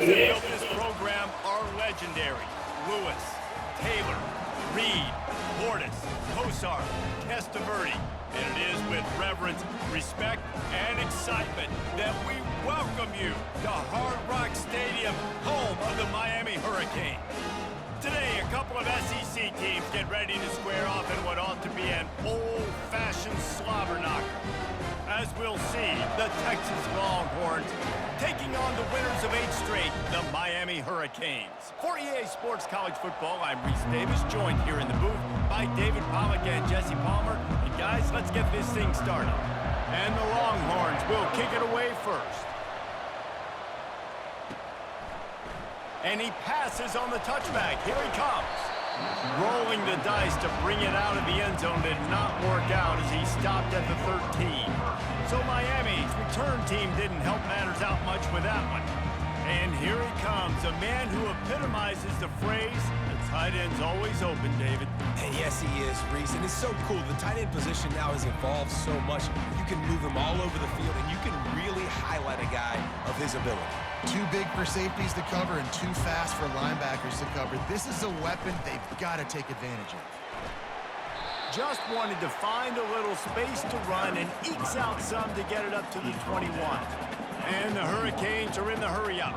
to build this program are legendary. Lewis, Taylor, Reed, Portis, Kosar, Testaverde. And it is with reverence, respect, and excitement that we welcome you to Hard Rock Stadium, home of the Miami Hurricanes. Today, a couple of SEC teams get ready to square off in what ought to be an old-fashioned slobber knocker. As we'll see, the Texas Longhorns taking on the winners of 8 straight, the Miami Hurricanes. For EA Sports College Football, I'm Reese Davis, joined here in the booth by David Pollack and Jesse Palmer. And guys, let's get this thing started. And the Longhorns will kick it away first. And he passes on the touchback. Here he comes. Rolling the dice to bring it out of the end zone did not work out as he stopped at the 13. So Miami's return team didn't help matters out much with that one. And here he comes, a man who epitomizes the phrase, the tight end's always open, David. And yes, he is, Reese, and it's so cool. The tight end position now has evolved so much. You can move him all over the field, and you can really highlight a guy of his ability. Too big for safeties to cover and too fast for linebackers to cover. This is a weapon they've got to take advantage of. Just wanted to find a little space to run and ekes out some to get it up to the 21. And the Hurricanes are in the hurry-up.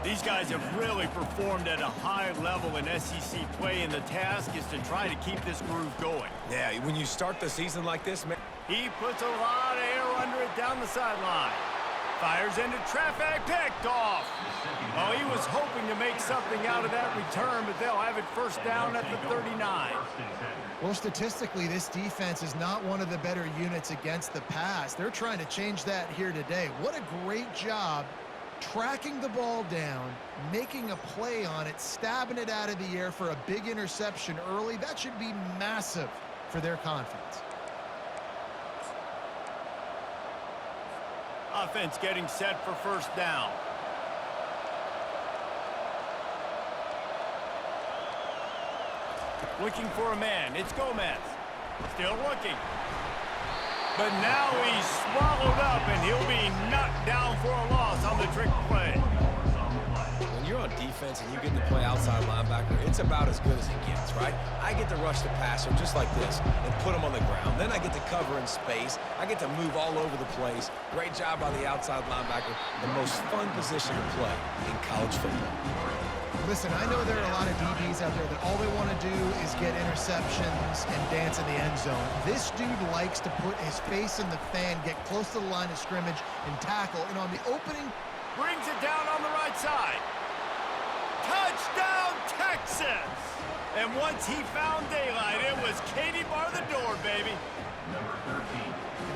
These guys have really performed at a high level in SEC play, and the task is to try to keep this groove going. Yeah, when you start the season like this, man. He puts a lot of air under it down the sideline. Fires into traffic, picked off. Oh, he was hoping to make something out of that return, but they'll have it first down at the 39. Well, statistically, this defense is not one of the better units against the pass. They're trying to change that here today. What a great job tracking the ball down, making a play on it, stabbing it out of the air for a big interception early. That should be massive for their confidence. Offense getting set for first down. Looking for a man. It's Gomez. Still looking. But now he's swallowed up, and he'll be knocked down for a loss on the trick play. When you're on defense and you get to play outside linebacker, it's about as good as it gets, right? I get to rush the passer just like this and put him on the ground. Then I get to cover in space. I get to move all over the place. Great job by the outside linebacker. The most fun position to play in college football. Listen, I know there are a lot of DBs out there that all they want to do is get interceptions and dance in the end zone. This dude likes to put his face in the fan, get close to the line of scrimmage, and tackle. And on the opening, brings it down on the right side. Touchdown, Texas! And once he found daylight, it was Katie bar the door, baby.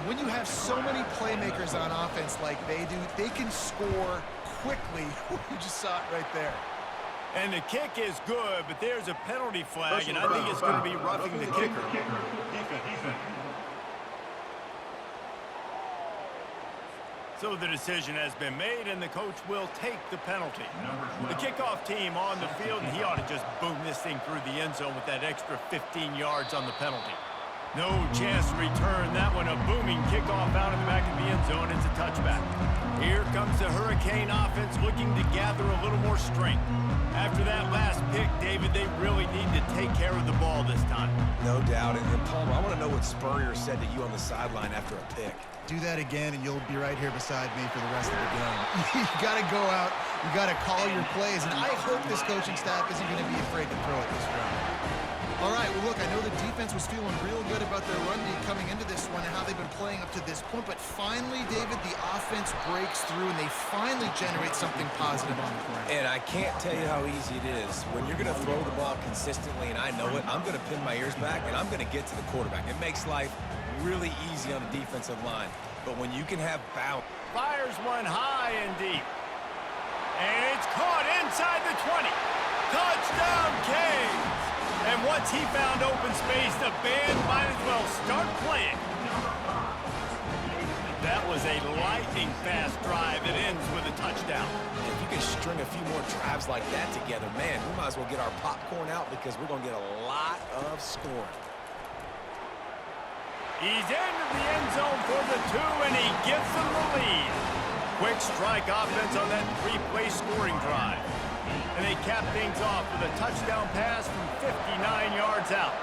When you have so many playmakers on offense like they do, they can score quickly. You just saw it right there. And the kick is good, but there's a penalty flag, and I think it's going to be roughing the kicker. So the decision has been made, and the coach will take the penalty. The kickoff team on the field, and he ought to just boom this thing through the end zone with that extra 15 yards on the penalty. No chance to return that one. A booming kickoff out of the back of the end zone. It's a touchback. Here comes the Hurricane offense looking to gather a little more strength. After that last pick, David, they really need to take care of the ball this time. No doubt. And Palmer, I want to know what Spurrier said to you on the sideline after a pick. Do that again, and you'll be right here beside me for the rest of the game. You got to go out. You got to call your plays, and I hope this coaching staff isn't going to be afraid to throw it this round. All right, well, look, I know the defense was feeling real good about their run D coming into this one and how they've been playing up to this point, but finally, David, the offense breaks through, and they finally generate something positive on the ground. And I can't tell you how easy it is. When you're going to throw the ball consistently, and I know it, I'm going to pin my ears back, and I'm going to get to the quarterback. It makes life really easy on the defensive line. But when you can have bounce. Fires one high and deep. And it's caught inside the 20. Touchdown, Canes! And once he found open space, the band might as well start playing. That was a lightning-fast drive that ends with a touchdown. If you can string a few more drives like that together, man, we might as well get our popcorn out because we're going to get a lot of scoring. He's into the end zone for the 2, and he gives them the lead. Quick strike offense on that 3-play scoring drive. And they cap things off with a touchdown pass from 59 yards out.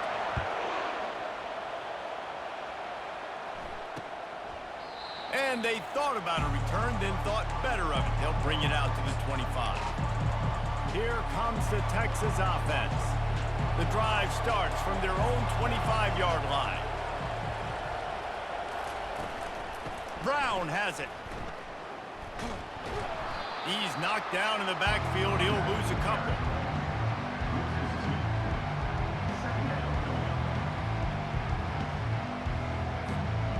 And they thought about a return, then thought better of it. They'll bring it out to the 25. Here comes the Texas offense. The drive starts from their own 25-yard line. Brown has it. He's knocked down in the backfield. He'll lose a couple.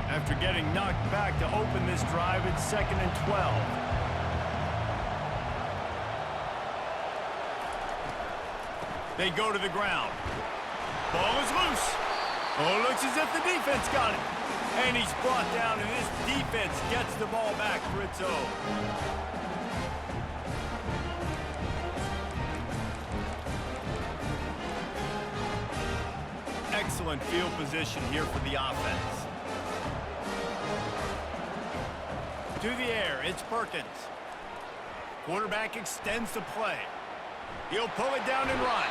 After getting knocked back to open this drive, it's 2nd and 12. They go to the ground. Ball is loose. Oh, looks as if the defense got it. And he's brought down, and this defense gets the ball back for its own. Excellent field position here for the offense. To the air, it's Perkins. Quarterback extends the play. He'll pull it down and run.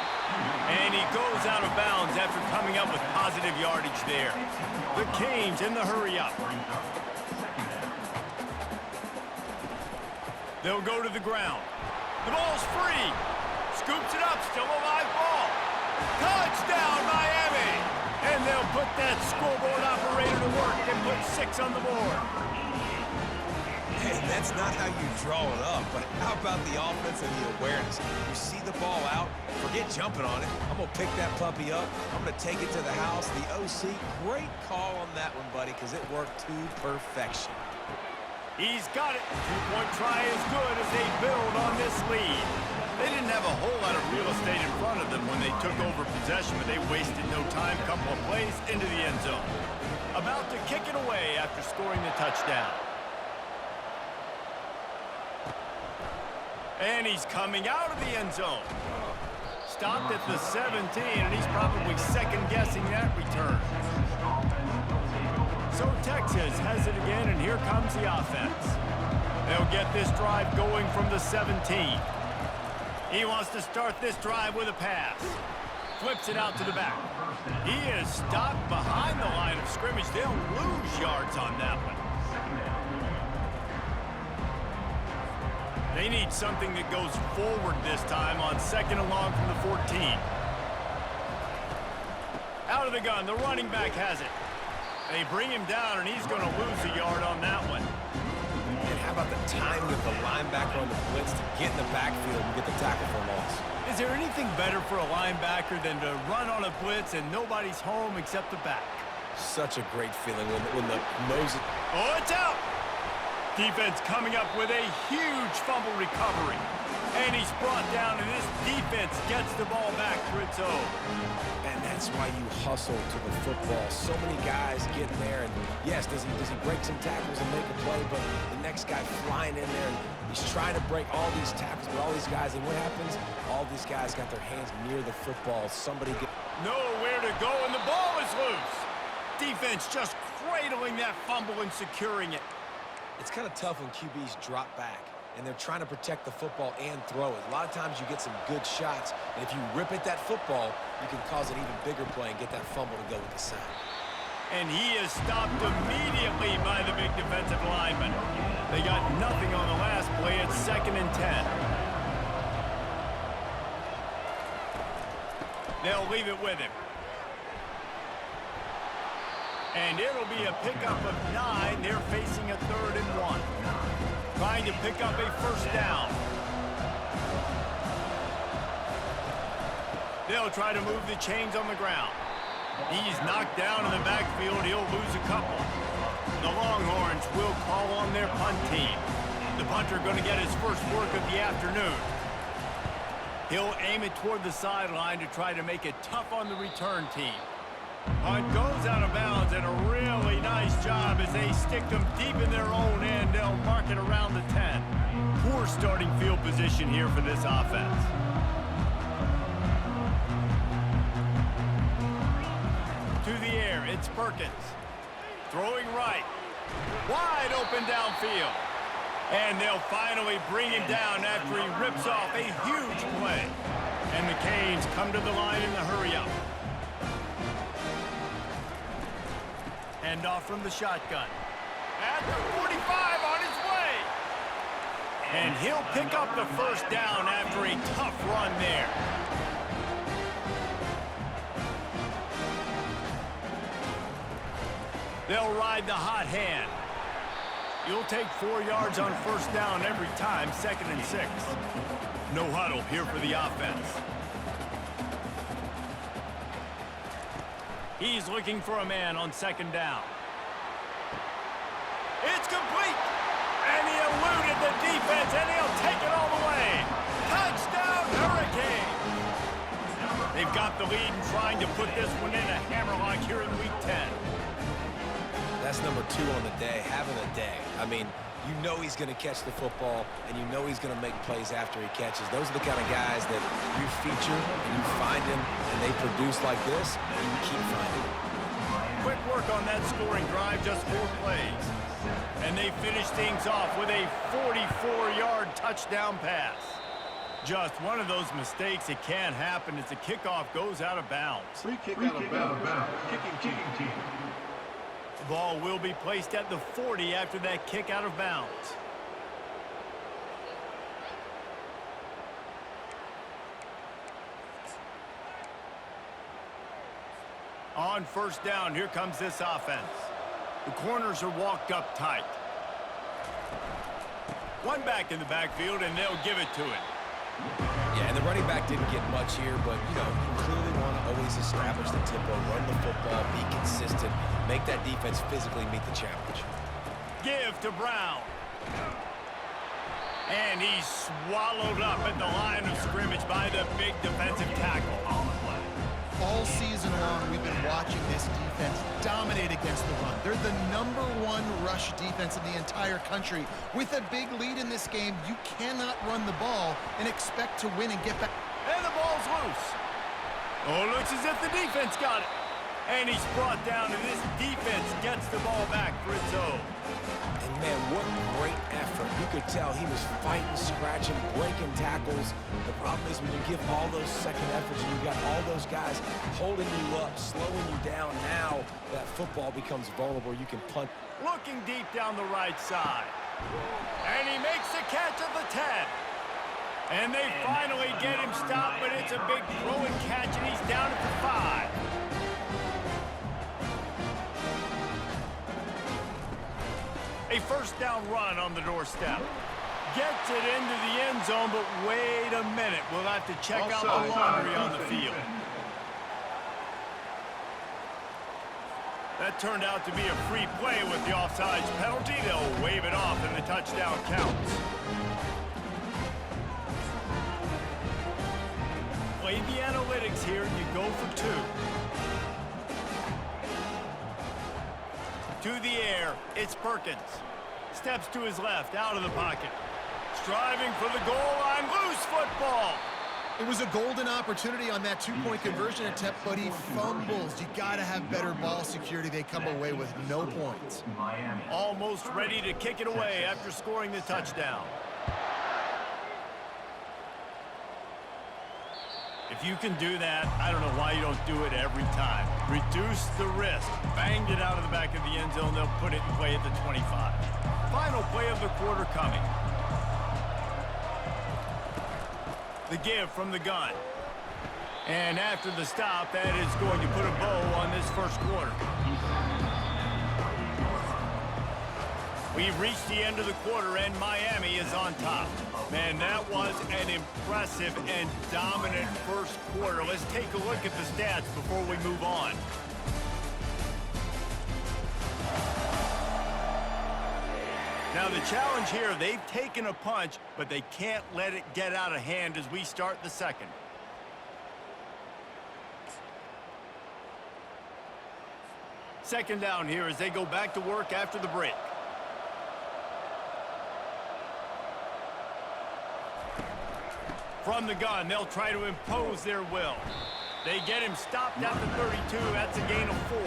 And he goes out of bounds after coming up with positive yardage there. The Canes in the hurry-up. They'll go to the ground. The ball's free. Scoops it up, still a live ball. Touchdown, Miami! And they'll put that scoreboard operator to work and put 6 on the board. Hey, that's not how you draw it up, but how about the offense and the awareness? You see the ball out, forget jumping on it. I'm going to pick that puppy up. I'm going to take it to the house. The OC, great call on that one, buddy, because it worked to perfection. He's got it. Two-point try is good as they build on this lead. They didn't have a whole lot of real estate in front of them when they took over possession, but they wasted no time. Couple of plays into the end zone. About to kick it away after scoring the touchdown. And he's coming out of the end zone. Stopped at the 17, and he's probably second-guessing that return. So Texas has it again, and here comes the offense. They'll get this drive going from the 17. He wants to start this drive with a pass. Flips it out to the back. He is stopped behind the line of scrimmage. They'll lose yards on that one. They need something that goes forward this time on 2nd and long from the 14. Out of the gun, the running back has it. They bring him down, and he's going to lose a yard on that one. And how about the timing of the linebacker on the blitz to get in the backfield and get the tackle for a loss? Is there anything better for a linebacker than to run on a blitz and nobody's home except the back? Such a great feeling when the nose... Oh, it's out! Defense coming up with a huge fumble recovery. And he's brought down, and this defense gets the ball back for its own. And that's why you hustle to the football. So many guys get in there, and yes, does he break some tackles and make a play, but the next guy flying in there, and he's trying to break all these tackles with all these guys, and what happens? All these guys got their hands near the football. Somebody get... Nowhere to go, and the ball is loose. Defense just cradling that fumble and securing it. It's kind of tough when QBs drop back and they're trying to protect the football and throw it. A lot of times you get some good shots, and if you rip at that football, you can cause an even bigger play and get that fumble to go with the sack. And he is stopped immediately by the big defensive lineman. They got nothing on the last play. It's 2nd and 10. They'll leave it with him. And it'll be a pickup of 9. They're facing a 3rd and 1. Trying to pick up a first down. They'll try to move the chains on the ground. He's knocked down in the backfield. He'll lose a couple. The Longhorns will call on their punt team. The punter going to get his first work of the afternoon. He'll aim it toward the sideline to try to make it tough on the return team. Punt goes out of bounds, and a really nice job as they stick them deep in their own end. They'll mark it around the 10. Poor starting field position here for this offense. To the air, it's Perkins. Throwing right. Wide open downfield. And they'll finally bring him down after he rips off a huge play. And the Canes come to the line in the hurry-up. Hand off from the shotgun. At the 45 on his way. And he'll pick up the first down after a tough run there. They'll ride the hot hand. You'll take 4 yards on first down every time, 2nd and 6. No huddle here for the offense. He's looking for a man on 2nd down. It's complete! And he eluded the defense, and he'll take it all the way. Touchdown, Hurricanes! They've got the lead and trying to put this one in a hammerlock here in Week 10. That's number 2 on the day, having a day. I mean, you know he's going to catch the football, and you know he's going to make plays after he catches. Those are the kind of guys that you feature, and you find him, and they produce like this, and you keep finding them. Quick work on that scoring drive, just 4 plays. And they finish things off with a 44-yard touchdown pass. Just one of those mistakes that can't happen as the kickoff goes out of bounds. Free kick out of bounds. Kicking team. The ball will be placed at the 40 after that kick out of bounds. On first down, here comes this offense. The corners are walked up tight. One back in the backfield, and they'll give it to it. Yeah, and the running back didn't get much here, but, you know, you clearly want to always establish the tempo, run the football, be consistent, make that defense physically meet the challenge. Give to Brown. And he's swallowed up at the line of scrimmage by the big defensive tackle. All season long, we've been watching this defense dominate against the run. They're the #1 rush defense in the entire country. With a big lead in this game, you cannot run the ball and expect to win and get back. And the ball's loose. Oh, looks as if the defense got it. And he's brought down, and this defense gets the ball back for its own. And, man, what great effort. You could tell he was fighting, scratching, breaking tackles. The problem is when you give all those second efforts and you got all those guys holding you up, slowing you down, now that football becomes vulnerable. You can punt. Looking deep down the right side. And he makes the catch at the 10. And they finally get him stopped, but it's a big throw and catch, and he's down at the 5. A first down run on the doorstep. Gets it into the end zone, but wait a minute. We'll have to check out the laundry on the field. That turned out to be a free play with the offsides penalty. They'll wave it off, and the touchdown counts. Play the analytics here, and you go for 2. To the air, it's Perkins. Steps to his left, out of the pocket. Striving for the goal line, loose football. It was a golden opportunity on that 2-point conversion attempt, but he fumbles. You got to have better ball security. They come away with no points. Almost ready to kick it away after scoring the touchdown. If you can do that, I don't know why you don't do it every time. Reduce the risk. Banged it out of the back of the end zone. They'll put it in play at the 25. Final play of the quarter coming. The give from the gun. And after the stop, that is going to put a bow on this first quarter. We've reached the end of the quarter, and Miami is on top. Man, that was an impressive and dominant first quarter. Let's take a look at the stats before we move on. Now, the challenge here, they've taken a punch, but they can't let it get out of hand as we start the second. Second down here as they go back to work after the break. From the gun, they'll try to impose their will. They get him stopped at the 32. That's a gain of 4.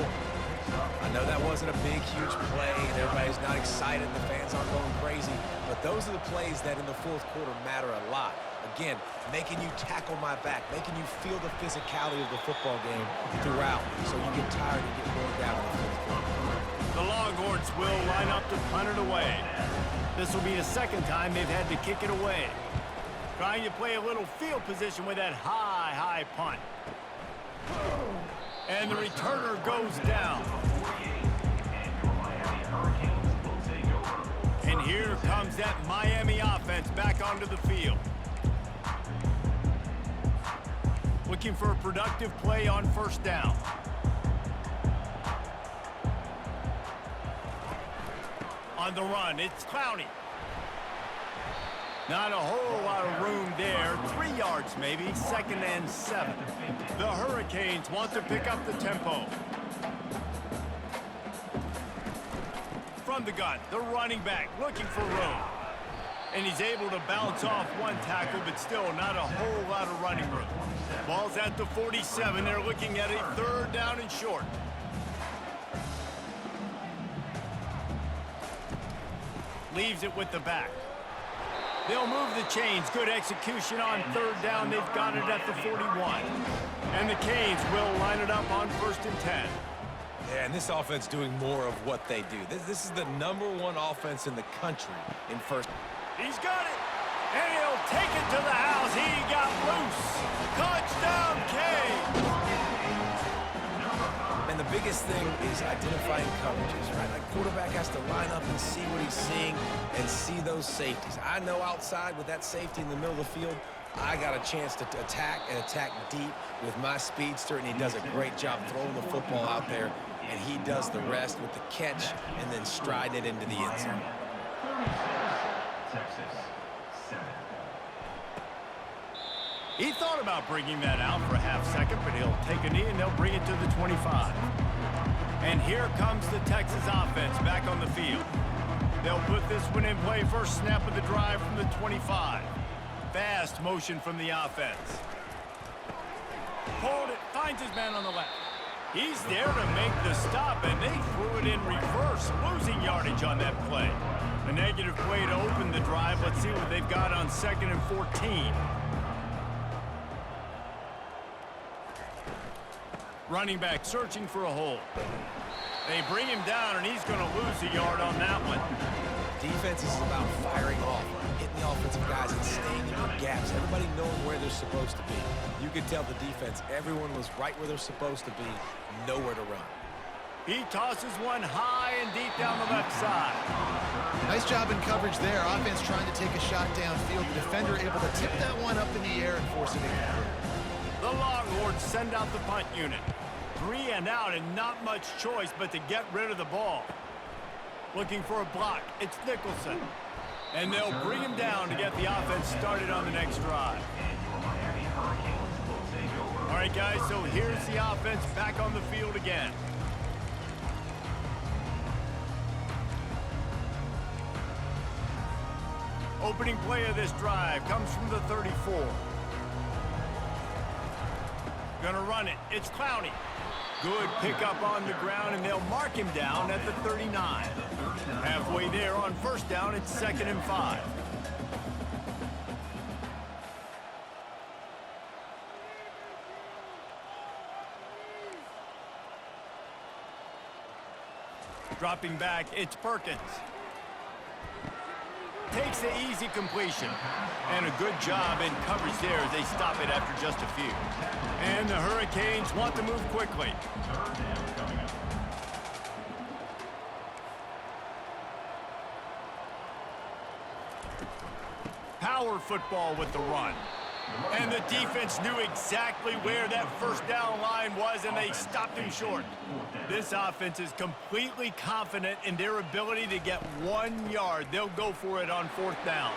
I I know that wasn't a big, huge play, and everybody's not excited, the fans aren't going crazy, but those are the plays that in the fourth quarter matter a lot. Again, making you tackle my back, making you feel the physicality of the football game throughout, so you get tired and get worn down in the fourth quarter. The Longhorns will line up to punt it away. This will be the second time they've had to kick it away. Trying to play a little field position with that high punt. And the returner goes down. And here comes that Miami offense back onto the field. Looking for a productive play on first down. On the run, it's Clowney. Not a whole lot of room there. 3 yards maybe, 2nd and 7. The Hurricanes want to pick up the tempo. From the gun, the running back looking for room. And he's able to bounce off one tackle, but still not a whole lot of running room. Ball's at the 47. They're looking at a 3rd down and short. Leaves it with the back. They'll move the chains. Good execution on 3rd down. They've got it at the 41. And the Canes will line it up on 1st and 10. Yeah, and this offense doing more of what they do. This is the #1 offense in the country in first. He's got it. And he'll take it to the house. He got loose. Touchdown, Canes. And the biggest thing is identifying coverages, right? Like, quarterback has to line up and see what he's seeing and see those safeties. I know outside with that safety in the middle of the field, I got a chance to attack and attack deep with my speedster, and he does a great job throwing the football out there, and he does the rest with the catch and then striding it into the end zone. He thought about bringing that out for a half second, but he'll take a knee and they'll bring it to the 25. And here comes the Texas offense back on the field. They'll put this one in play. First snap of the drive from the 25. Fast motion from the offense. Hold it, finds his man on the left. He's there to make the stop, and they threw it in reverse, losing yardage on that play. A negative play to open the drive. Let's see what they've got on 2nd and 14. Running back searching for a hole. They bring him down, and he's going to lose a yard on that one. Defense is about firing off, hitting the offensive guys and staying in their gaps. Everybody knowing where they're supposed to be. You could tell the defense, everyone was right where they're supposed to be, nowhere to run. He tosses one high and deep down the left side. Nice job in coverage there. Offense trying to take a shot downfield. The defender able to tip that one up in the air and force it incomplete. The Longhorns send out the punt unit. 3 and out, and not much choice but to get rid of the ball. Looking for a block. It's Nicholson. And they'll bring him down to get the offense started on the next drive. All right, guys, so here's the offense back on the field again. Opening play of this drive comes from the 34. Gonna run it. It's Clowney. Good pickup on the ground, and they'll mark him down at the 39. Halfway there on first down, it's 2nd and 5. Dropping back, it's Perkins. Takes the easy completion. And a good job in coverage there as they stop it after just a few. And the Hurricanes want to move quickly. Power football with the run. And the defense knew exactly where that first down line was, and they stopped him short. This offense is completely confident in their ability to get 1 yard. They'll go for it on 4th down.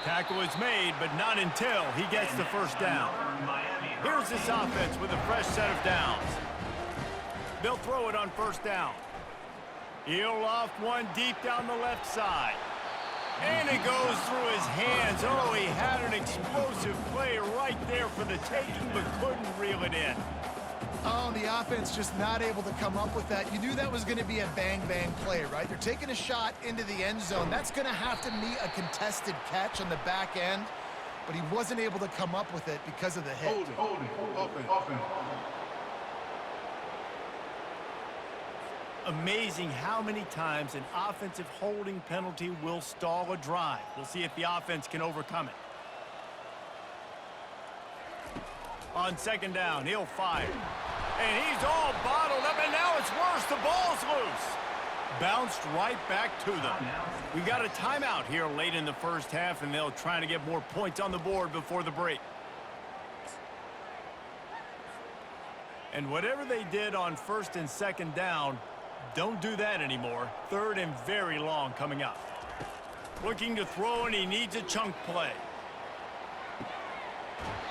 Tackle is made, but not until he gets the first down. Here's this offense with a fresh set of downs. They'll throw it on 1st down. He'll loft one deep down the left side. And it goes through his hands. Oh, he had an explosive play right there for the taking, but couldn't reel it in. Oh, the offense just not able to come up with that. You knew that was going to be a bang-bang play, right? They're taking a shot into the end zone. That's going to have to meet a contested catch on the back end, but he wasn't able to come up with it because of the hit. Holding. Offense. Amazing how many times an offensive holding penalty will stall a drive. We'll see if the offense can overcome it. On second down, he'll fire. And he's all bottled up, and now it's worse. The ball's loose. Bounced right back to them. We got a timeout here late in the first half, and they'll try to get more points on the board before the break. And whatever they did on first and second down, don't do that anymore. Third and very long coming up. Looking to throw, and he needs a chunk play.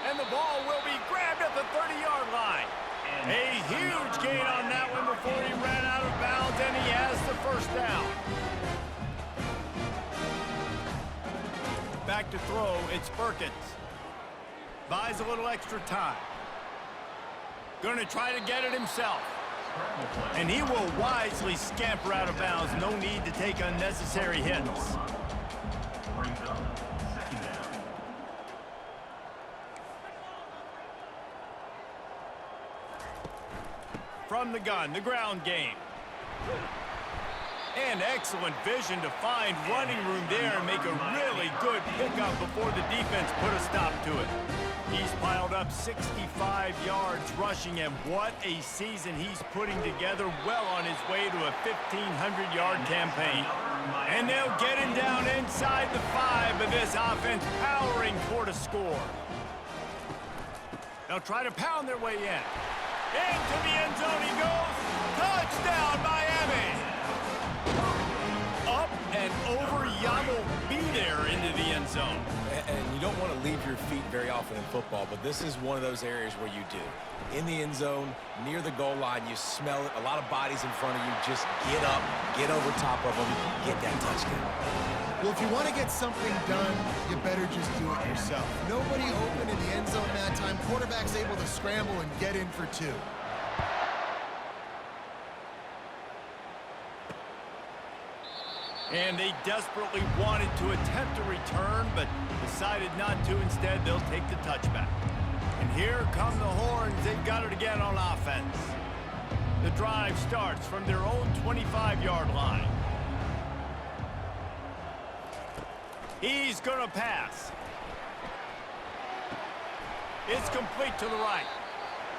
And the ball will be grabbed at the 30-yard line. A huge gain on that one before he ran out of bounds, and he has the first down. Back to throw, it's Perkins. Buys a little extra time. Going to try to get it himself. And he will wisely scamper out of bounds. No need to take unnecessary hits. From the gun, the ground game. And excellent vision to find running room there and make a really good pickup before the defense put a stop to it. He's piled up 65 yards rushing, and what a season he's putting together, well on his way to a 1,500-yard campaign. And they'll get him down inside the 5, but this offense powering toward a score. They'll try to pound their way in. Into the end zone he goes. Touchdown, Miami. Up and over. Yamo be there into the end zone. And you don't want to leave your feet very often in football, but this is one of those areas where you do. In the end zone, near the goal line, you smell it. A lot of bodies in front of you. Just get up, get over top of them, get that touchdown. Well, if you want to get something done, you better just do it yourself. Nobody open in the end zone that time. Quarterback's able to scramble and get in for 2. And they desperately wanted to attempt a return, but decided not to. Instead, they'll take the touchback. And here come the Horns. They've got it again on offense. The drive starts from their own 25-yard line. He's going to pass. It's complete to the right.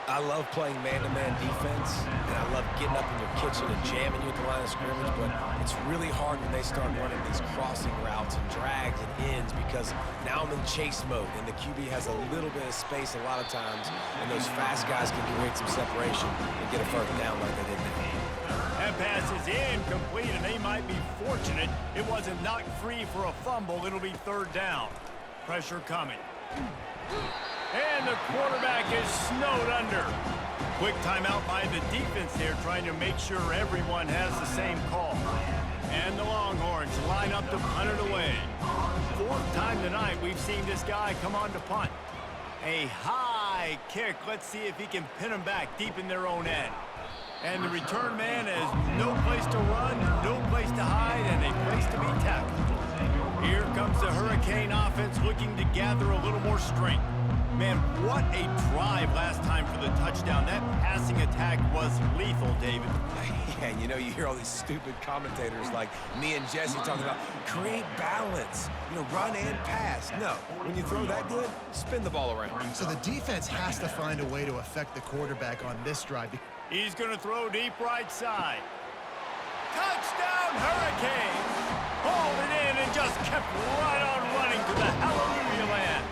I love playing man-to-man defense, and I love getting up in your kitchen and jamming you at the line of scrimmage, but it's really hard when they start running these crossing routes and drags and ends because now I'm in chase mode, and the QB has a little bit of space a lot of times, and those fast guys can create some separation and get a first down like they did there. That pass is incomplete, and they might be fortunate it wasn't knocked free for a fumble. It'll be third down. Pressure coming. And the quarterback is snowed under. Quick timeout by the defense there, trying to make sure everyone has the same call. And the Longhorns line up to punt it away. 4th time tonight we've seen this guy come on to punt. A high kick. Let's see if he can pin them back deep in their own end. And the return man has no place to run, no place to hide, and a place to be tackled. Here comes the Hurricane offense looking to gather a little more strength. Man, what a drive last time for the touchdown. That passing attack was lethal, David. Yeah, you know, you hear all these stupid commentators like me and Jesse talking about create balance, you know, run and pass. No, when you throw that good, spin the ball around. So the defense has to find a way to affect the quarterback on this drive. He's going to throw deep right side. Touchdown, Hurricanes! Hauled it in and just kept right on running to the hallelujah land.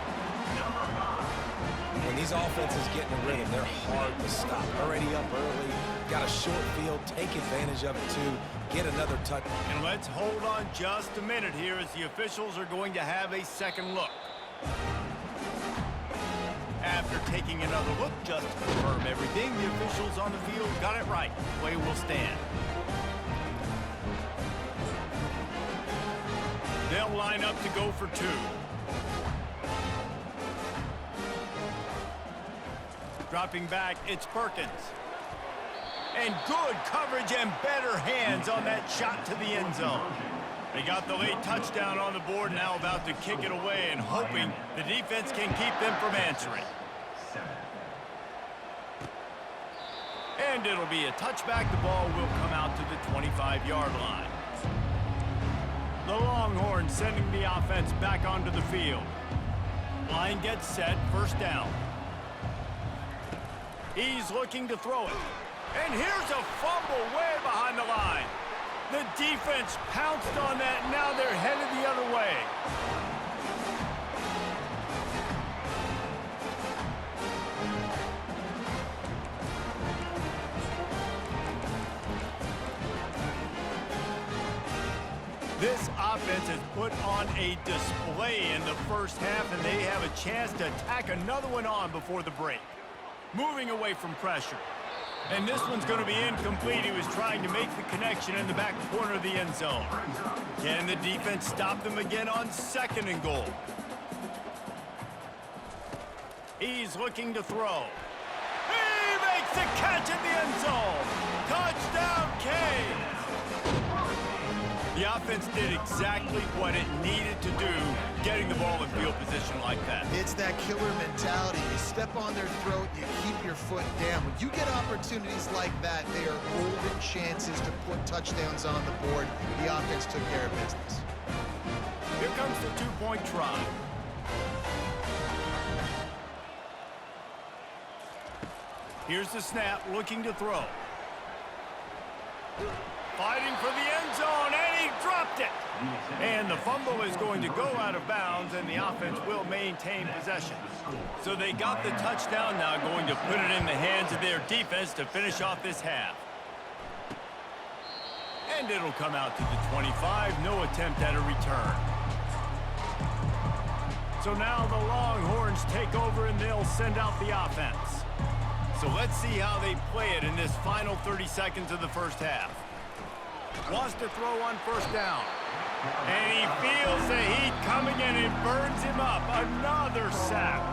When these offenses get in a rhythm, they're hard to stop. Already up early, got a short field, take advantage of it too, get another touch. And let's hold on just a minute here as the officials are going to have a second look. After taking another look just to confirm everything, the officials on the field got it right. Play will stand. They'll line up to go for 2. Dropping back, it's Perkins. And good coverage and better hands on that shot to the end zone. They got the late touchdown on the board, now about to kick it away and hoping the defense can keep them from answering. And it'll be a touchback. The ball will come out to the 25-yard line. The Longhorns sending the offense back onto the field. Line gets set, first down. He's looking to throw it. And here's a fumble way behind the line. The defense pounced on that, and now they're headed the other way. This offense has put on a display in the first half, and they have a chance to tack another one on before the break. Moving away from pressure. And this one's going to be incomplete. He was trying to make the connection in the back corner of the end zone. Can the defense stop them again on second and goal? He's looking to throw. He makes the catch in the end zone. Touchdown, Canes! The offense did exactly what it needed to do, getting the ball in field position like that. It's that killer mentality. You step on their throat, you keep your foot down. When you get opportunities like that, they are golden chances to put touchdowns on the board. The offense took care of business. Here comes the two-point try. Here's the snap, looking to throw. Fighting for the end zone, and he dropped it. And the fumble is going to go out of bounds, and the offense will maintain possession. So they got the touchdown, now going to put it in the hands of their defense to finish off this half. And it'll come out to the 25, no attempt at a return. So now the Longhorns take over, and they'll send out the offense. So let's see how they play it in this final 30 seconds of the first half. Wants to throw on first down. And he feels the heat coming and it burns him up. Another sack.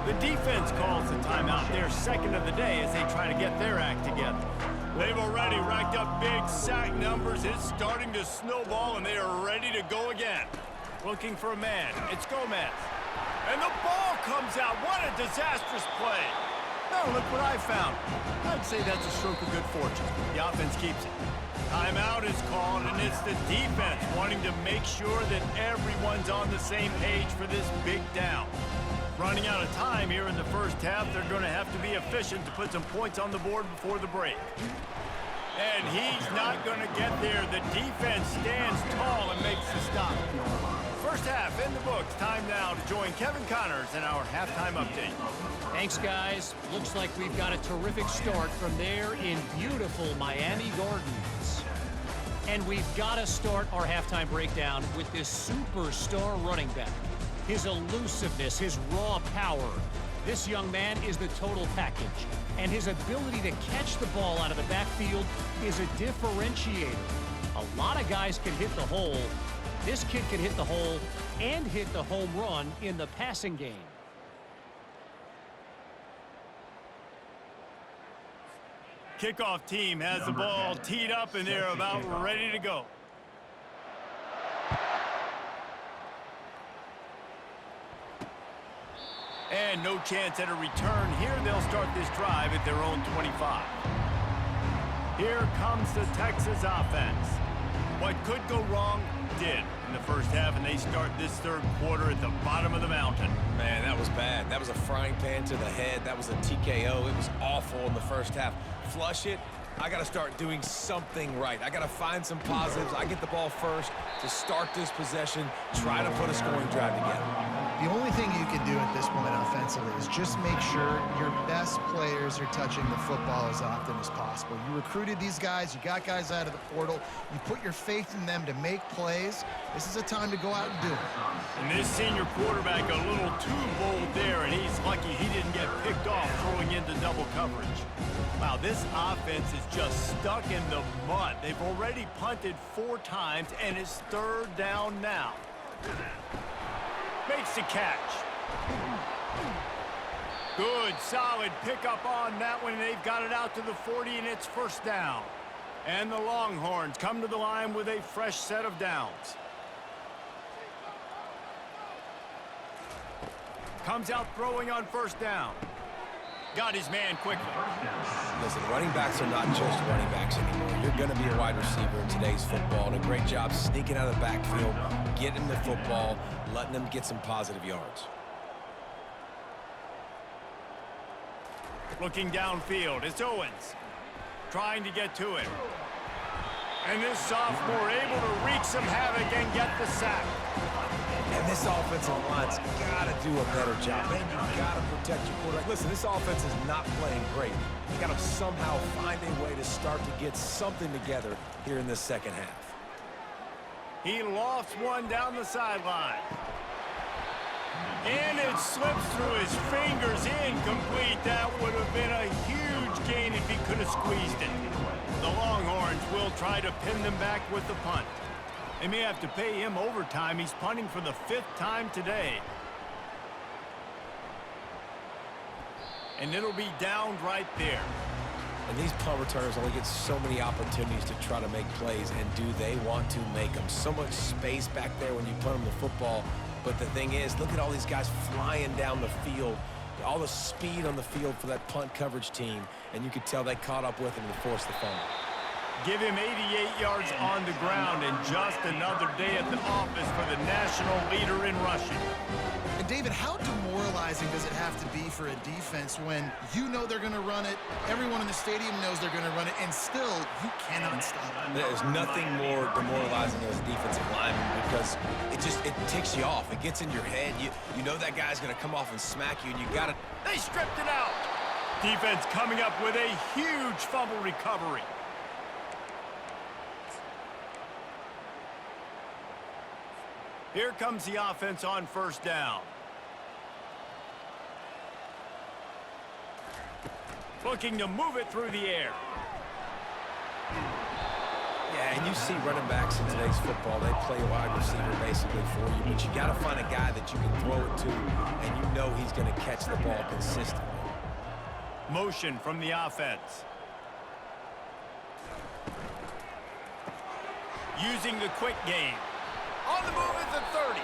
The defense calls the timeout, their second of the day, as they try to get their act together. They've already racked up big sack numbers. It's starting to snowball and they are ready to go again. Looking for a man. It's Gomez. And the ball comes out. What a disastrous play. No, look what I found. I'd say that's a stroke of good fortune. The offense keeps it. Timeout is called, and it's the defense wanting to make sure that everyone's on the same page for this big down. Running out of time here in the first half, they're going to have to be efficient to put some points on the board before the break. And he's not going to get there. The defense stands tall and makes the stop. First half in the books. Time now to join Kevin Connors in our halftime update. Thanks, guys. Looks like we've got a terrific start from there in beautiful Miami Gardens. And we've got to start our halftime breakdown with this superstar running back. His elusiveness, his raw power. This young man is the total package. And his ability to catch the ball out of the backfield is a differentiator. A lot of guys can hit the hole. This kid can hit the hole and hit the home run in the passing game. Kickoff team has the ball teed up and they're about ready to go. And no chance at a return here. They'll start this drive at their own 25. Here comes the Texas offense. What could go wrong did in the first half, and they start this third quarter at the bottom of the mountain. Man, that was bad. That was a frying pan to the head. That was a TKO. It was awful in the first half. Flush it. I got to start doing something right. I got to find some positives. I get the ball first to start this possession, try to put a scoring drive together. The only thing you can do at this point offensively is just make sure your best players are touching the football as often as possible. You recruited these guys. You got guys out of the portal. You put your faith in them to make plays. This is a time to go out and do it. And this senior quarterback a little too bold there, and he's lucky he didn't get picked off throwing into double coverage. Wow, this offense is just stuck in the mud. They've already punted 4 times, and it's third down now. Makes the catch. Good, solid pickup on that one, and they've got it out to the 40, and it's first down. And the Longhorns come to the line with a fresh set of downs. Comes out throwing on first down. Got his man quickly. Listen, running backs are not just running backs anymore. You're going to be a wide receiver in today's football, and a great job sneaking out of the backfield, getting the football, letting them get some positive yards. Looking downfield, it's Owens. Trying to get to him. And this sophomore able to wreak some havoc and get the sack. And this offensive line's got to do a better job. Man, you got to protect your quarterback. Listen, this offense is not playing great. You got to somehow find a way to start to get something together here in this second half. He lofts one down the sideline. And it slips through his fingers, incomplete. That would have been a huge gain if he could have squeezed it. The Longhorns will try to pin them back with the punt. They may have to pay him overtime. He's punting for the 5th time today. And it'll be downed right there. And these punt returners only get so many opportunities to try to make plays, and do they want to make them? So much space back there when you punt them the football. But the thing is, look at all these guys flying down the field. All the speed on the field for that punt coverage team. And you could tell they caught up with him to force the fumble. Give him 88 yards on the ground, and just another day at the office for the national leader in rushing. And David, how demoralizing does it have to be for a defense when you know they're going to run it, everyone in the stadium knows they're going to run it, and still you cannot stop it? There's nothing more demoralizing as a defensive lineman, because it ticks you off. It gets in your head. You know that guy's going to come off and smack you, and you got to... They stripped it out. Defense coming up with a huge fumble recovery. Here comes the offense on first down. Looking to move it through the air. Yeah, and you see running backs in today's football, they play wide receiver basically for you, but you got to find a guy that you can throw it to, and you know he's going to catch the ball consistently. Motion from the offense. Using the quick game. On the move at the 30.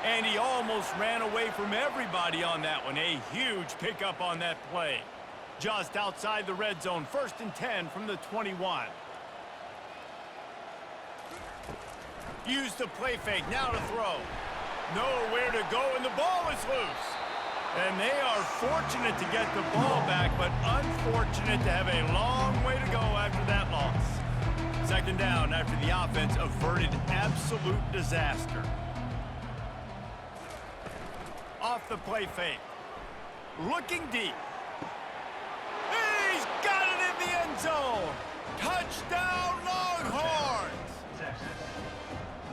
And he almost ran away from everybody on that one. A huge pickup on that play. Just outside the red zone. 1st and 10 from the 21. Use the play fake. Now to throw. Nowhere to go, and the ball is loose. And they are fortunate to get the ball back, but unfortunate to have a long way to go after that loss. 2nd down after the offense averted absolute disaster. Off the play fake. Looking deep. He's got it in the end zone. Touchdown, Longhorns.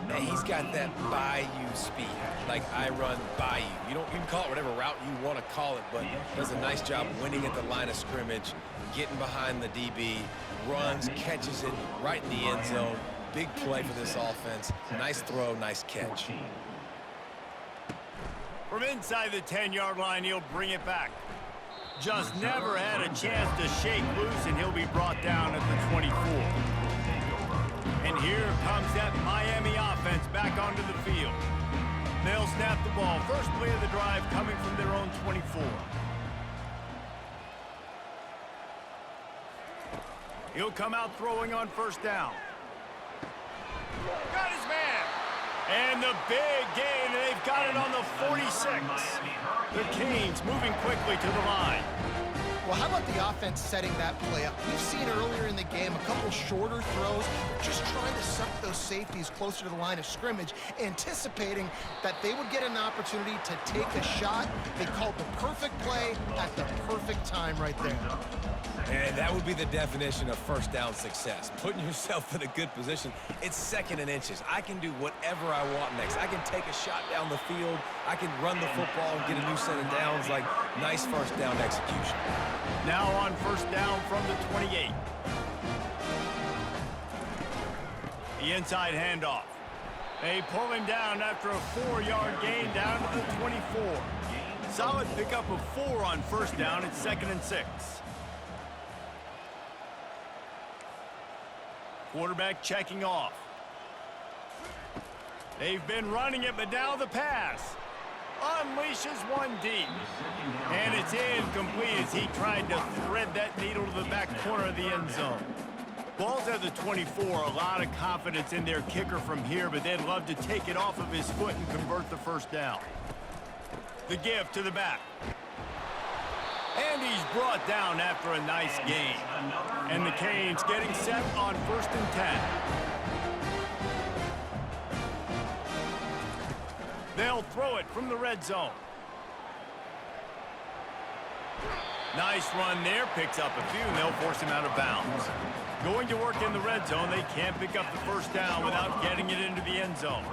And he's got that bayou speed, like I run bayou. You can call it whatever route you want to call it, but does a nice job winning at the line of scrimmage, getting behind the DB, runs, catches it right in the end zone. Big play for this offense. Nice throw, nice catch. From inside the 10-yard line, he'll bring it back. Just never had a chance to shake loose, and he'll be brought down at the 24. And here comes that Miami offense back onto the field. They'll snap the ball. First play of the drive coming from their own 24. He'll come out throwing on first down. Got his man. And the big gain, they've got it on the 46. The Canes moving quickly to the line. Well, how about the offense setting that play up? We've seen earlier in the game a couple shorter throws, just trying to suck those safeties closer to the line of scrimmage, anticipating that they would get an opportunity to take a shot. They called the perfect play at the perfect time right there. And that would be the definition of first down success. Putting yourself in a good position. It's 2nd and inches. I can do whatever I want next. I can take a shot down the field. I can run the football and get a new set of downs. Like, nice first down execution. Now on first down from the 28. The inside handoff. They pull him down after a 4-yard gain down to the 24. Solid pickup of 4 on first down. It's 2nd and 6. Quarterback checking off. They've been running it, but now the pass. Unleashes one deep. And it's incomplete as he tried to thread that needle to the back corner of the end zone. Ball's at the 24. A lot of confidence in their kicker from here, but they'd love to take it off of his foot and convert the first down. The give to the back. And he's brought down after a nice gain. And the Canes getting set on 1st and 10. They'll throw it from the red zone. Nice run there, picks up a few, and they'll force him out of bounds. Going to work in the red zone, they can't pick up the first down without getting it into the end zone.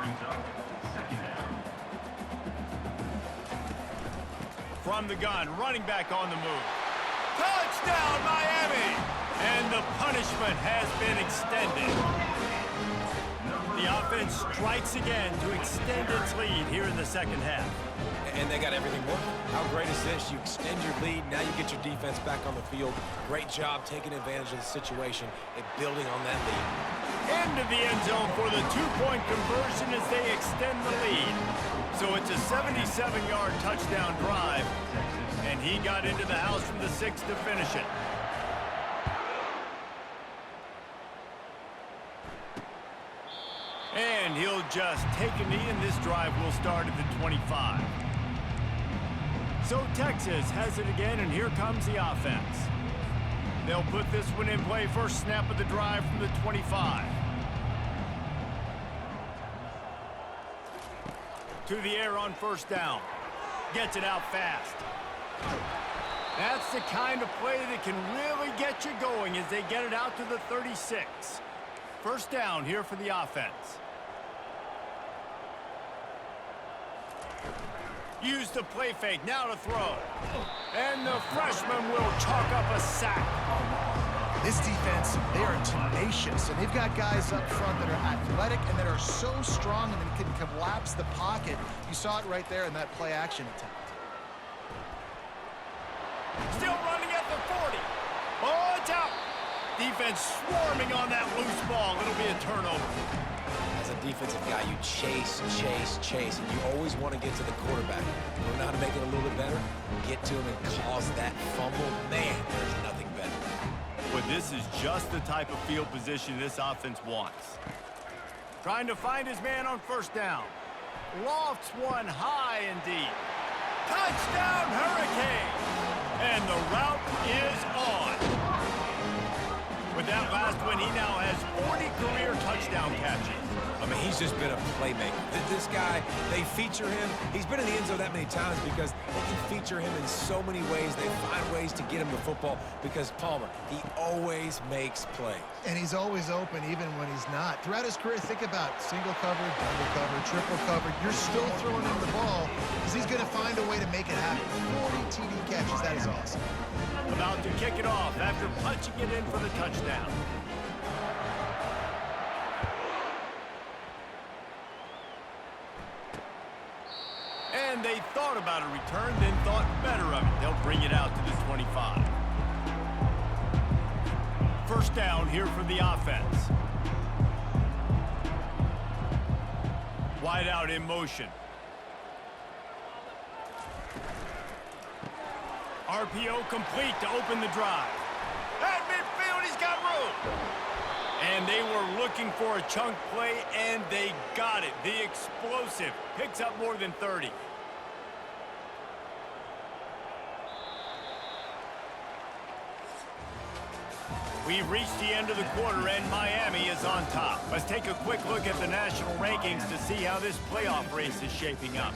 From the gun, running back on the move. Touchdown, Miami! And the punishment has been extended. The offense strikes again to extend its lead here in the second half. And they got everything working. How great is this? You extend your lead, now you get your defense back on the field. Great job taking advantage of the situation and building on that lead. Into the end zone for the two-point conversion as they extend the lead. So it's a 77-yard touchdown drive, and he got into the house from the 6 to finish it. And he'll just take a knee, and this drive will start at the 25. So Texas has it again, and here comes the offense. They'll put this one in play. First snap of the drive from the 25. To the air on first down. Gets it out fast. That's the kind of play that can really get you going as they get it out to the 36. First down here for the offense. Use the play fake, now to throw. And the freshman will chalk up a sack. This defense, they are tenacious, and they've got guys up front that are athletic and that are so strong and that can collapse the pocket. You saw it right there in that play-action attempt. Still running at the 40. Oh, it's out. Defense swarming on that loose ball. It'll be a turnover. As a defensive guy, you chase, and you always want to get to the quarterback. You know how to make it a little bit better? Get to him and cause that fumble. Man, there's nothing better. But this is just the type of field position this offense wants. Trying to find his man on first down. Lofts one high and deep. Touchdown, Hurricanes! And the route is on. With that last one, he now has 40 career touchdown catches. I mean, he's just been a playmaker. This guy, they feature him. He's been in the end zone that many times because they can feature him in so many ways. They find ways to get him the football because Palmer, he always makes plays. And he's always open even when he's not. Throughout his career, think about single cover, double cover, triple cover. You're still throwing him the ball because he's going to find a way to make it happen. 40 TD catches, that is awesome. About to kick it off after punching it in for the touchdown. And they thought about a return, then thought better of it. They'll bring it out to the 25. First down here for the offense. Wide out in motion. RPO complete to open the drive. At midfield, he's got room. And they were looking for a chunk play, and they got it. The explosive picks up more than 30. We've reached the end of the quarter, and Miami is on top. Let's take a quick look at the national rankings to see how this playoff race is shaping up.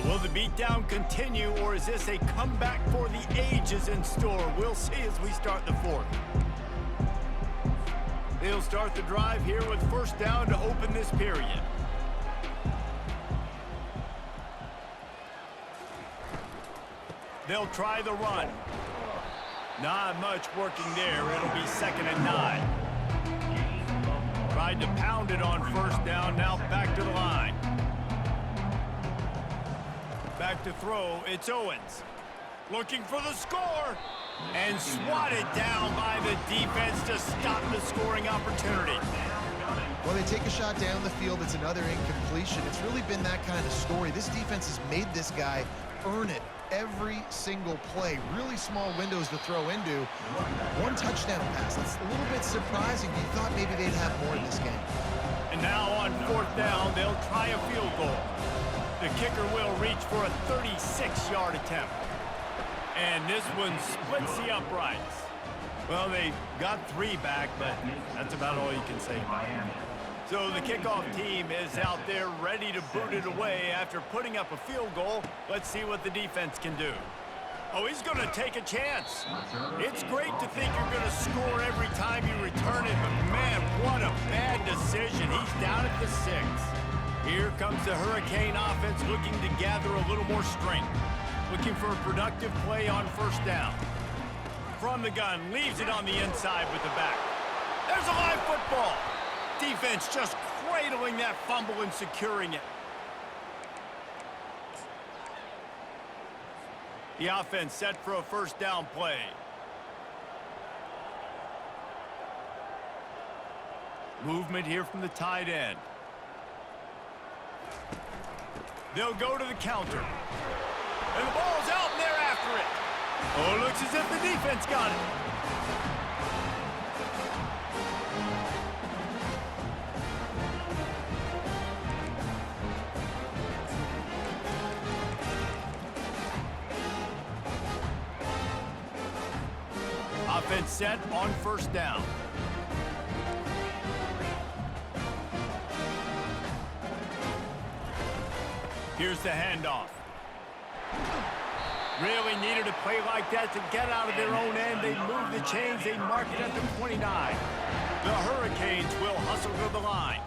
Will the beatdown continue, or is this a comeback for the ages in store? We'll see as we start the fourth. They'll start the drive here with first down to open this period. They'll try the run. Not much working there. It'll be 2nd and 9. tried to pound it on first down. Now back to the line. Back to throw. It's Owens. Looking for the score. And swatted down by the defense to stop the scoring opportunity. Well, they take a shot down the field. It's another incompletion. It's really been that kind of story. This defense has made this guy earn it every single play. Really small windows to throw into. One touchdown pass. That's a little bit surprising. You thought maybe they'd have more in this game. And now on fourth down, they'll try a field goal. The kicker will reach for a 36-yard attempt. And this one splits the uprights. Well, they got 3 back, but that's about all you can say about it. So the kickoff team is out there ready to boot it away after putting up a field goal. Let's see what the defense can do. Oh, he's going to take a chance. It's great to think you're going to score every time you return it, but man, what a bad decision. He's down at the 6. Here comes the Hurricane offense looking to gather a little more strength. Looking for a productive play on first down. From the gun, leaves it on the inside with the back. There's a live football. Defense just cradling that fumble and securing it. The offense set for a first down play. Movement here from the tight end. They'll go to the counter. And the ball's out, and they're after it. Oh, it looks as if the defense got it. Offense set on first down. Here's the handoff. Really needed a play like that to get out of their own end. They move the chains. They mark it at the 29. The Hurricanes will hustle to the line.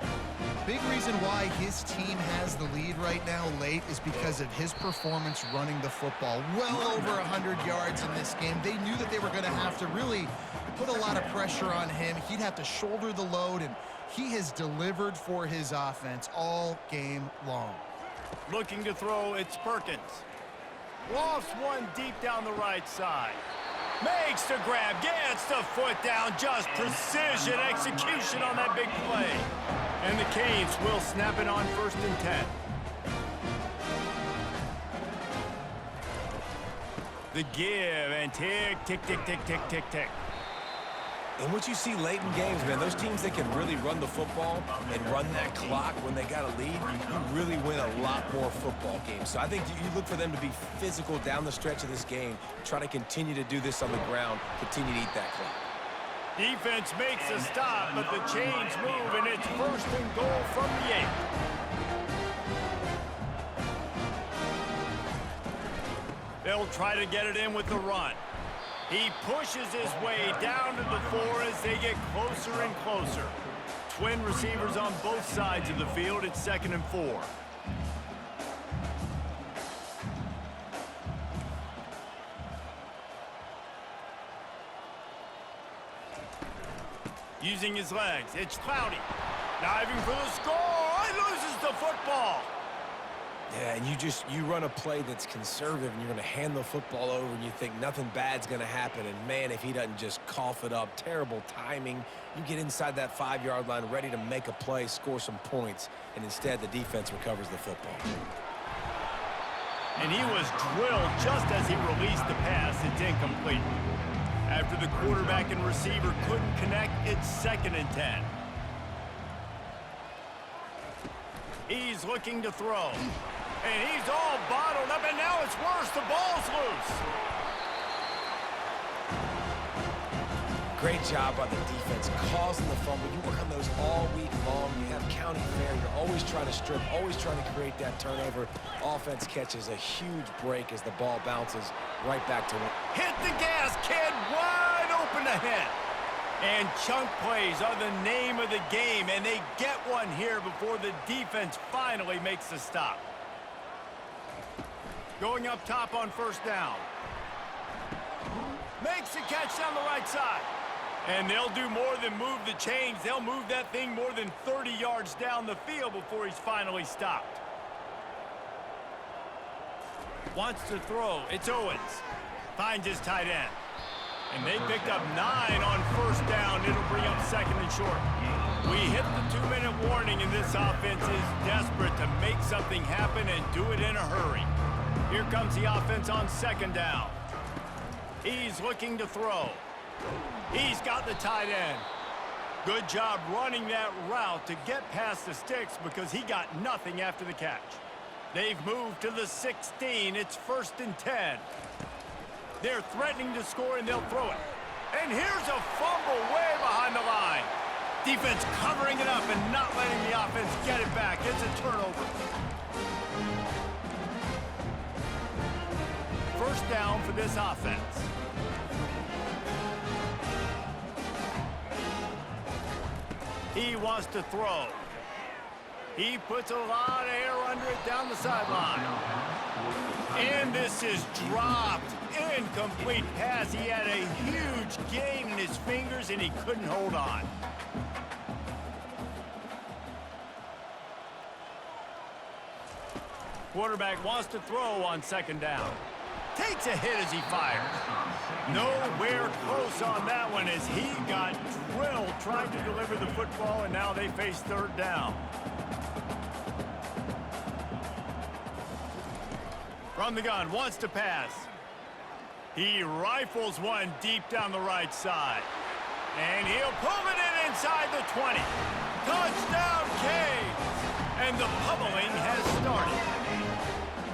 Big reason why his team has the lead right now late is because of his performance running the football. Well over 100 yards in this game. They knew that they were going to have to really put a lot of pressure on him. He'd have to shoulder the load, and he has delivered for his offense all game long. Looking to throw, it's Perkins. Lofts one deep down the right side. Makes the grab, gets the foot down, just precision execution on that big play. And the Canes will snap it on 1st and 10. The give and tick, tick, tick, tick, tick, tick, tick. And what you see late in games, man, those teams that can really run the football and run that clock when they got a lead, you really win a lot more football games. So I think you look for them to be physical down the stretch of this game, try to continue to do this on the ground, continue to eat that clock. Defense makes a stop, but the chains move, and it's 1st and goal from the 8. They'll try to get it in with the run. He pushes his way down to the 4 as they get closer and closer. Twin receivers on both sides of the field. It's 2nd and 4. Using his legs, it's Cloudy. Diving for the score. He loses the football. Yeah, and you run a play that's conservative, and you're going to hand the football over, and you think nothing bad's going to happen. And, man, if he doesn't just cough it up, terrible timing. You get inside that 5-yard line ready to make a play, score some points, and instead the defense recovers the football. And he was drilled just as he released the pass. It's incomplete. After the quarterback and receiver couldn't connect, it's 2nd and 10. He's looking to throw. And he's all bottled up, and now it's worse. The ball's loose. Great job by the defense, causing the fumble. You work on those all week long. You have county fair. You're always trying to strip, always trying to create that turnover. Offense catches a huge break as the ball bounces right back to him. Hit the gas, kid. Wide open ahead. And chunk plays are the name of the game, and they get one here before the defense finally makes the stop. Going up top on 1st down. Makes the catch down the right side. And they'll do more than move the chains. They'll move that thing more than 30 yards down the field before he's finally stopped. Wants to throw. It's Owens. Finds his tight end. And they picked up 9 on first down. It'll bring up 2nd and short. We hit the 2-minute warning, and this offense is desperate to make something happen and do it in a hurry. Here comes the offense on 2nd down. He's looking to throw. He's got the tight end. Good job running that route to get past the sticks because he got nothing after the catch. They've moved to the 16. It's 1st and 10. They're threatening to score, and they'll throw it. And here's a fumble way behind the line. Defense covering it up and not letting the offense get it back. It's a turnover. 1st down for this offense. He wants to throw. He puts a lot of air under it down the sideline. And this is dropped. Incomplete pass. He had a huge gain in his fingers, and he couldn't hold on. Quarterback wants to throw on 2nd down. Takes a hit as he fires. Nowhere close on that one as he got drilled trying to deliver the football, and now they face 3rd down. From the gun, wants to pass. He rifles one deep down the right side. And he'll pull it in inside the 20. Touchdown, Canes! And the pummeling has started.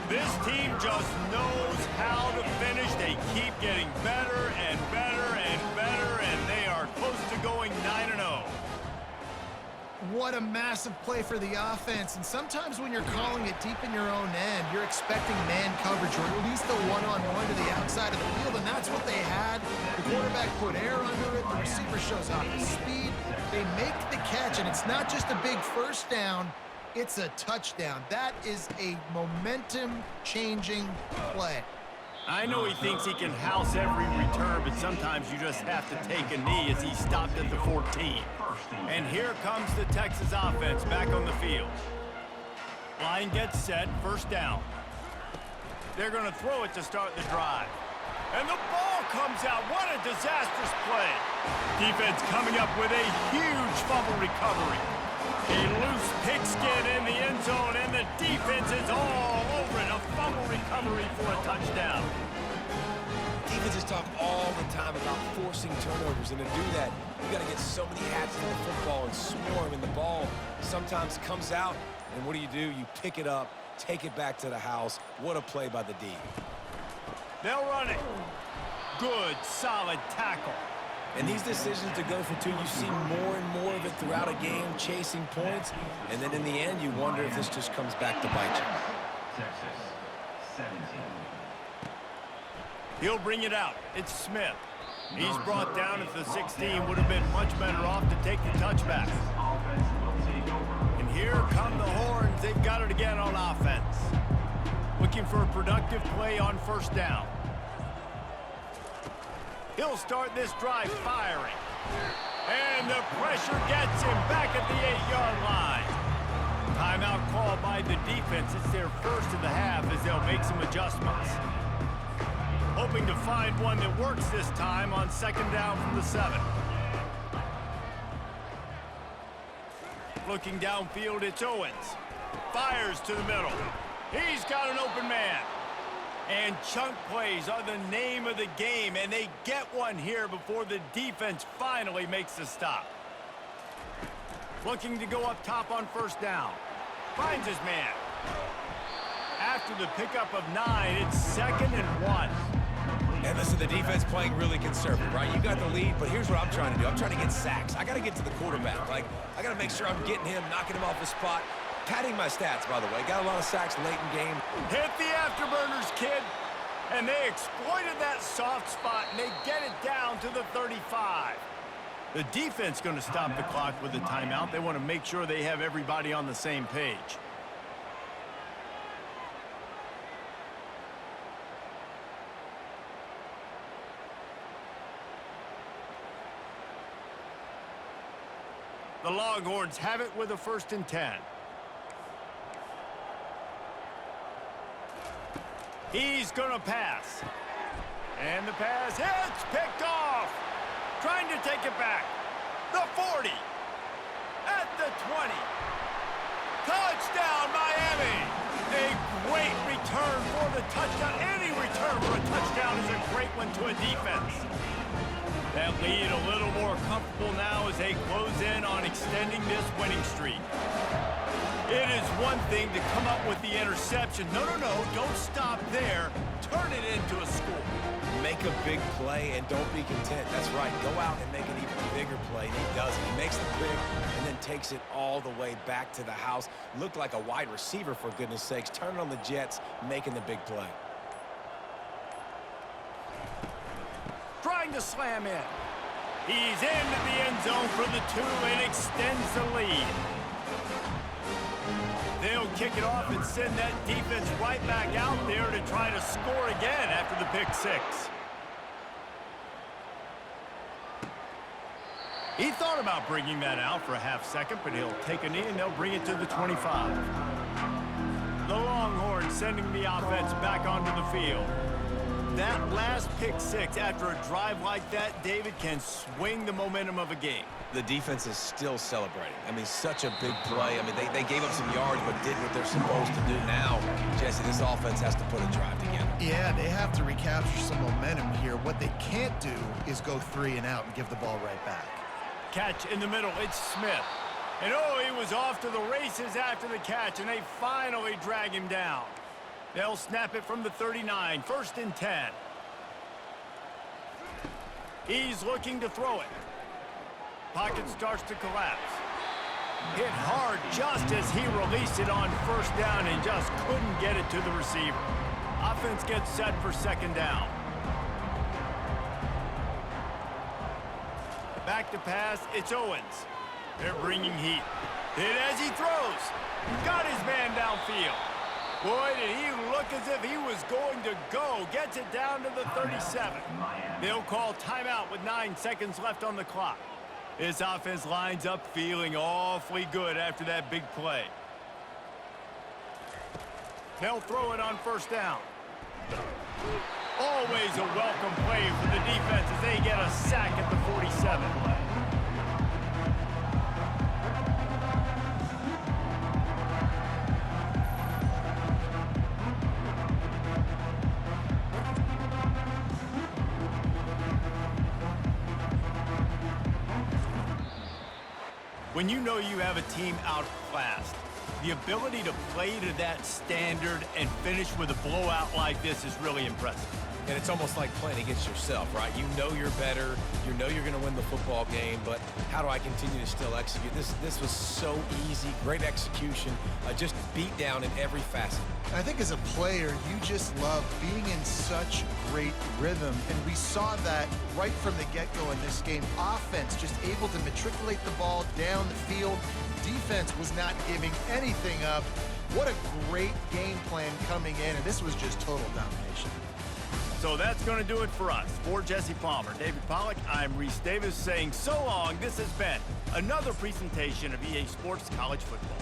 This team just knows how to finish. They keep getting better and better and better, and they are close to going 9-0. What a massive play for the offense. And sometimes when you're calling it deep in your own end, you're expecting man coverage or at least a one-on-one to the outside of the field, and that's what they had. The quarterback put air under it. The receiver shows off his speed. They make the catch, and it's not just a big 1st down. It's a touchdown. That is a momentum-changing play. I know he thinks he can house every return, but sometimes you just have to take a knee as he stopped at the 14. And here comes the Texas offense back on the field. Line gets set, 1st down. They're going to throw it to start the drive. And the ball comes out. What a disastrous play. Defense coming up with a huge fumble recovery. A loose pigskin in the end zone, and the defense is all over it. A fumble recovery for a touchdown. Defenses talk all the time about forcing turnovers, and to do that, you got to get so many hats on the football and swarm, and the ball sometimes comes out, and what do? You pick it up, take it back to the house. What a play by the D. They'll run it. Good, solid tackle. And these decisions to go for 2, you see more and more of it throughout a game, chasing points, and then in the end, you wonder if this just comes back to bite you. Texas, 17. He'll bring it out. It's Smith. He's brought down at the 16. Would have been much better off to take the touchback. And here come the Horns. They've got it again on offense. Looking for a productive play on 1st down. He'll start this drive firing. And the pressure gets him back at the 8-yard line. Timeout called by the defense. It's their 1st of the half as they'll make some adjustments. Hoping to find one that works this time on 2nd down from the 7. Looking downfield, it's Owens. Fires to the middle. He's got an open man. And chunk plays are the name of the game, and they get one here before the defense finally makes the stop. Looking to go up top on 1st down. Finds his man. After the pickup of 9, it's 2nd and 1. And listen, the defense playing really conservative, right? You got the lead, but here's what I'm trying to do. I'm trying to get sacks. I got to get to the quarterback. Like, I got to make sure I'm getting him, knocking him off the spot. Padding my stats, by the way. Got a lot of sacks late in game. Hit the afterburners, kid. And they exploited that soft spot, and they get it down to the 35. The defense going to stop the clock with a timeout. They want to make sure they have everybody on the same page. The Longhorns have it with a 1st and 10. He's going to pass. And the pass hits, picked off. Trying to take it back. The 40. At the 20. Touchdown, Miami. A great return for the touchdown. Any return for a touchdown is a great one to a defense. That lead a little more comfortable now as they close in on extending this winning streak. It is one thing to come up with the interception. No, don't stop there. Turn it into a score. Make a big play and don't be content. That's right. Go out and make an even bigger play. And he does it. He makes the pick and then takes it all the way back to the house. Looked like a wide receiver, for goodness sakes. Turning on the Jets, making the big play. Trying to slam in. He's into the end zone for the 2 and extends the lead. They'll kick it off and send that defense right back out there to try to score again after the pick 6. He thought about bringing that out for a half-second, but he'll take a knee and they'll bring it to the 25. The Longhorns sending the offense back onto the field. That last pick 6 after a drive like that, David, can swing the momentum of a game. The defense is still celebrating. I mean, such a big play. I mean, they gave up some yards but did what they're supposed to do. Now, Jesse, this offense has to put a drive together. Yeah, they have to recapture some momentum here. What they can't do is go 3 and out and give the ball right back. Catch in the middle, it's Smith. And oh, he was off to the races after the catch, and they finally drag him down. They'll snap it from the 39, 1st and 10. He's looking to throw it. Pocket starts to collapse. Hit hard just as he released it on 1st down and just couldn't get it to the receiver. Offense gets set for 2nd down. Back to pass, it's Owens. They're bringing heat. Hit as he throws. Got his man downfield. Boy, did he look as if he was going to go. Gets it down to the 37. They'll call timeout with 9 seconds left on the clock. This offense lines up feeling awfully good after that big play. They'll throw it on 1st down. Always a welcome play for the defense as they get a sack at the 47. When you know you have a team outclassed, the ability to play to that standard and finish with a blowout like this is really impressive. And it's almost like playing against yourself, right? You know you're better. You know you're going to win the football game, but how do I continue to still execute? This was so easy, great execution, just beat down in every facet. I think as a player, you just love being in such great rhythm, and we saw that right from the get-go in this game. Offense just able to matriculate the ball down the field. Defense was not giving anything up. What a great game plan coming in, and this was just total domination. So that's going to do it for us. For Jesse Palmer, David Pollack, I'm Reese Davis saying so long. This has been another presentation of EA Sports College Football.